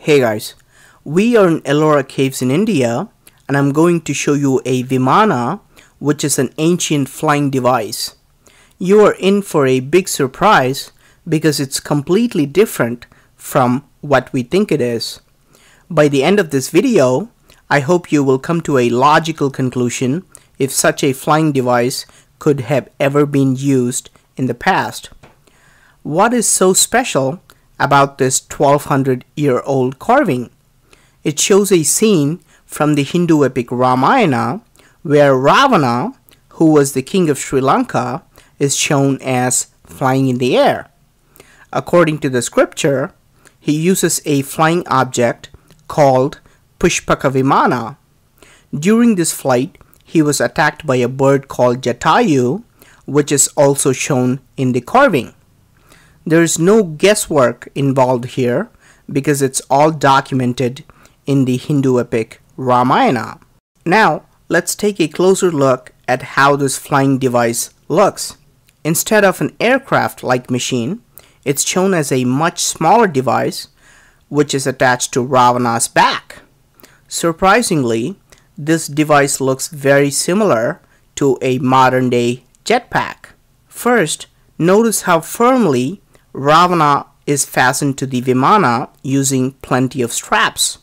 Hey guys, we are in Ellora caves in India and I'm going to show you a Vimāna, which is an ancient flying device. You are in for a big surprise because it's completely different from what we think it is. By the end of this video, I hope you will come to a logical conclusion if such a flying device could have ever been used in the past. What is so special about this 1200-year-old carving? It shows a scene from the Hindu epic Ramayana where Ravana, who was the king of Sri Lanka, is shown as flying in the air. According to the scripture, he uses a flying object called Pushpaka Vimāna. During this flight, he was attacked by a bird called Jatayu, which is also shown in the carving. There is no guesswork involved here because it's all documented in the Hindu epic Ramayana. Now, let's take a closer look at how this flying device looks. Instead of an aircraft-like machine, it's shown as a much smaller device which is attached to Ravana's back. Surprisingly, this device looks very similar to a modern-day jetpack. First, notice how firmly Ravana is fastened to the Vimāna using plenty of straps.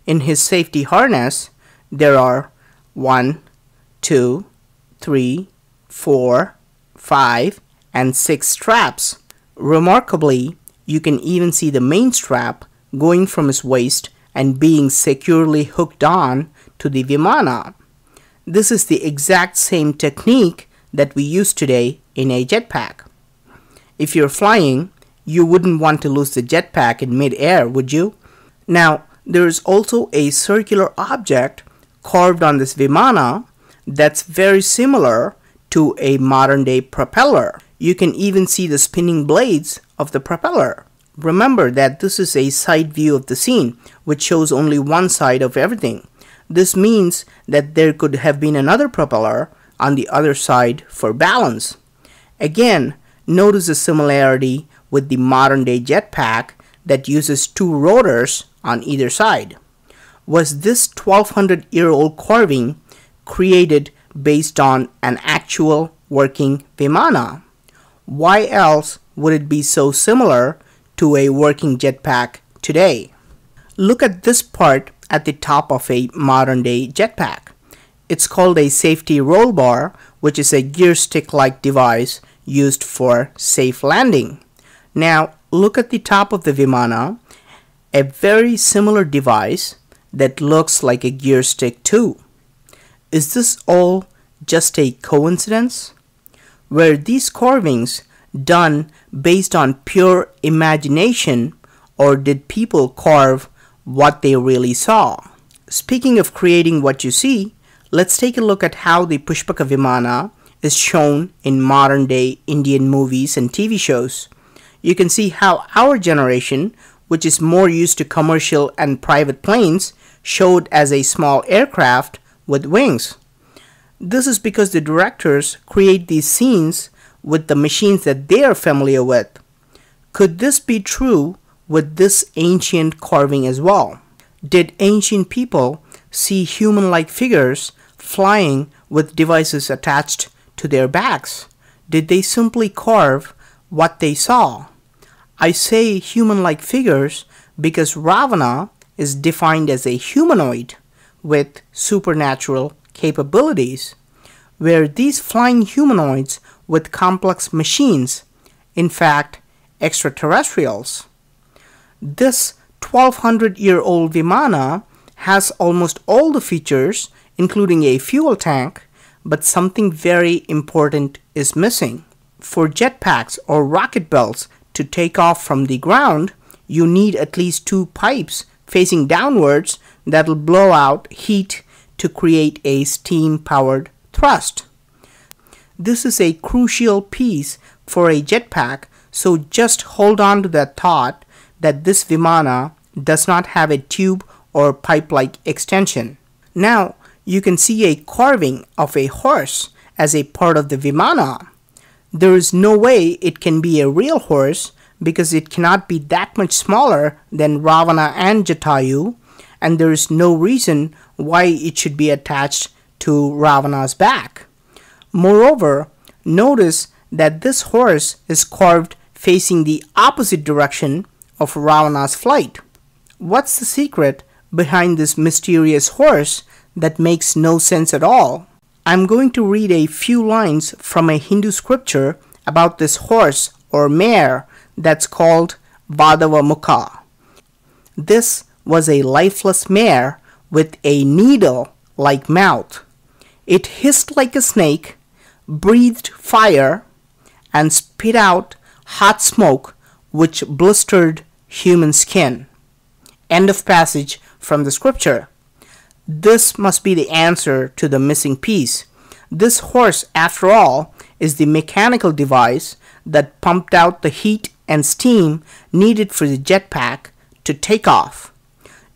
In his safety harness, there are 1, 2, 3, 4, 5, and 6 straps. Remarkably, you can even see the main strap going from his waist and being securely hooked on to the Vimāna. This is the exact same technique that we use today in a jetpack. If you're flying, you wouldn't want to lose the jetpack in mid-air, would you? Now, there is also a circular object carved on this Vimāna that's very similar to a modern-day propeller. You can even see the spinning blades of the propeller. Remember that this is a side view of the scene, which shows only one side of everything. This means that there could have been another propeller on the other side for balance. Again, notice the similarity with the modern-day jetpack that uses 2 rotors on either side. Was this 1200-year-old carving created based on an actual working Vimāna? Why else would it be so similar to a working jetpack today? Look at this part at the top of a modern-day jetpack. It's called a safety roll bar, which is a gear stick-like device used for safe landing. Now, look at the top of the Vimāna, a very similar device that looks like a gear stick too. Is this all just a coincidence? Were these carvings done based on pure imagination, or did people carve what they really saw? Speaking of creating what you see, let's take a look at how the Pushpaka Vimāna is shown in modern-day Indian movies and TV shows. You can see how our generation, which is more used to commercial and private planes, showed as a small aircraft with wings. This is because the directors create these scenes with the machines that they are familiar with. Could this be true with this ancient carving as well? Did ancient people see human-like figures flying with devices attached to their backs? Did they simply carve what they saw? I say human-like figures because Ravana is defined as a humanoid with supernatural capabilities, where these flying humanoids with complex machines, in fact, extraterrestrials. This 1200-year-old Vimāna has almost all the features, including a fuel tank, but something very important is missing. For jetpacks or rocket belts to take off from the ground, you need at least 2 pipes facing downwards that will blow out heat to create a steam-powered thrust. This is a crucial piece for a jetpack, so just hold on to that thought that this Vimāna does not have a tube or pipe-like extension. Now, you can see a carving of a horse as a part of the Vimāna. There is no way it can be a real horse because it cannot be that much smaller than Ravana and Jatayu, and there is no reason why it should be attached to Ravana's back. Moreover, notice that this horse is carved facing the opposite direction of Ravana's flight. What's the secret behind this mysterious horse that makes no sense at all? I'm going to read a few lines from a Hindu scripture about this horse or mare that's called Vadava Mukha. This was a lifeless mare with a needle-like mouth. It hissed like a snake, breathed fire, and spit out hot smoke which blistered human skin. End of passage from the scripture. This must be the answer to the missing piece. This horse, after all, is the mechanical device that pumped out the heat and steam needed for the jetpack to take off.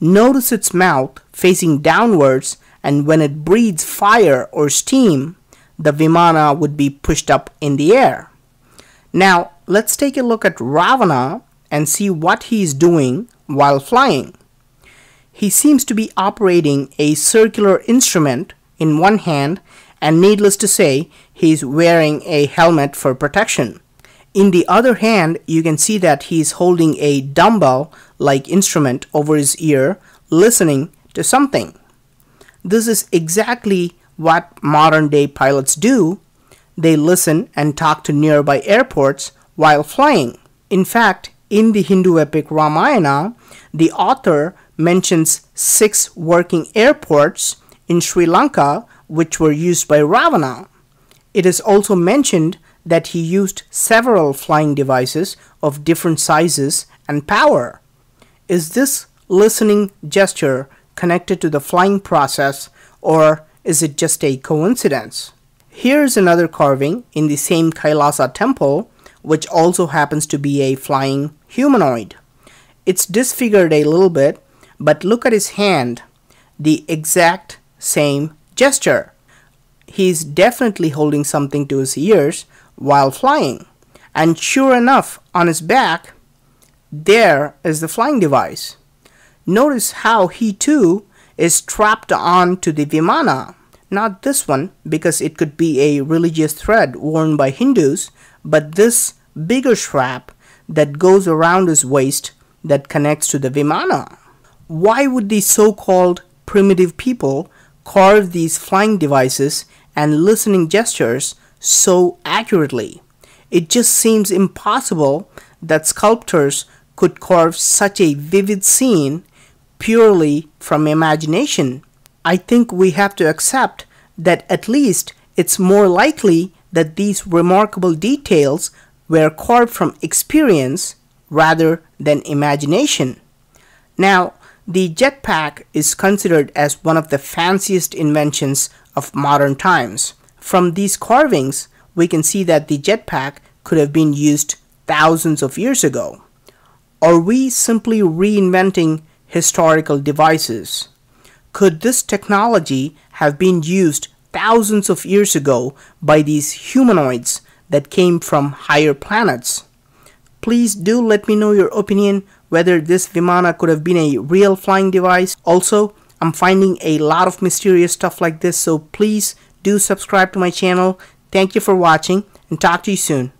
Notice its mouth facing downwards, and when it breathes fire or steam, the Vimāna would be pushed up in the air. Now, let's take a look at Ravana and see what he is doing while flying. He seems to be operating a circular instrument in one hand, and needless to say, he is wearing a helmet for protection. In the other hand, you can see that he is holding a dumbbell-like instrument over his ear, listening to something. This is exactly what modern-day pilots do. They listen and talk to nearby airports while flying. In fact, in the Hindu epic Ramayana, the author mentions 6 working airports in Sri Lanka which were used by Ravana. It is also mentioned that he used several flying devices of different sizes and power. Is this listening gesture connected to the flying process, or is it just a coincidence? Here's another carving in the same Kailasa temple, which also happens to be a flying humanoid. It's disfigured a little bit, but look at his hand, the exact same gesture. He's definitely holding something to his ears while flying. And sure enough, on his back, there is the flying device. Notice how he too is strapped on to the Vimāna. Not this one, because it could be a religious thread worn by Hindus, but this bigger strap that goes around his waist that connects to the Vimāna. Why would these so-called primitive people carve these flying devices and listening gestures so accurately? It just seems impossible that sculptors could carve such a vivid scene purely from imagination. I think we have to accept that at least it's more likely that these remarkable details were carved from experience rather than imagination. Now, the jetpack is considered as one of the fanciest inventions of modern times. From these carvings, we can see that the jetpack could have been used thousands of years ago. Are we simply reinventing historical devices? Could this technology have been used thousands of years ago by these humanoids that came from higher planets? Please do let me know your opinion whether this Vimāna could have been a real flying device. Also, I'm finding a lot of mysterious stuff like this, so please do subscribe to my channel. Thank you for watching, and talk to you soon.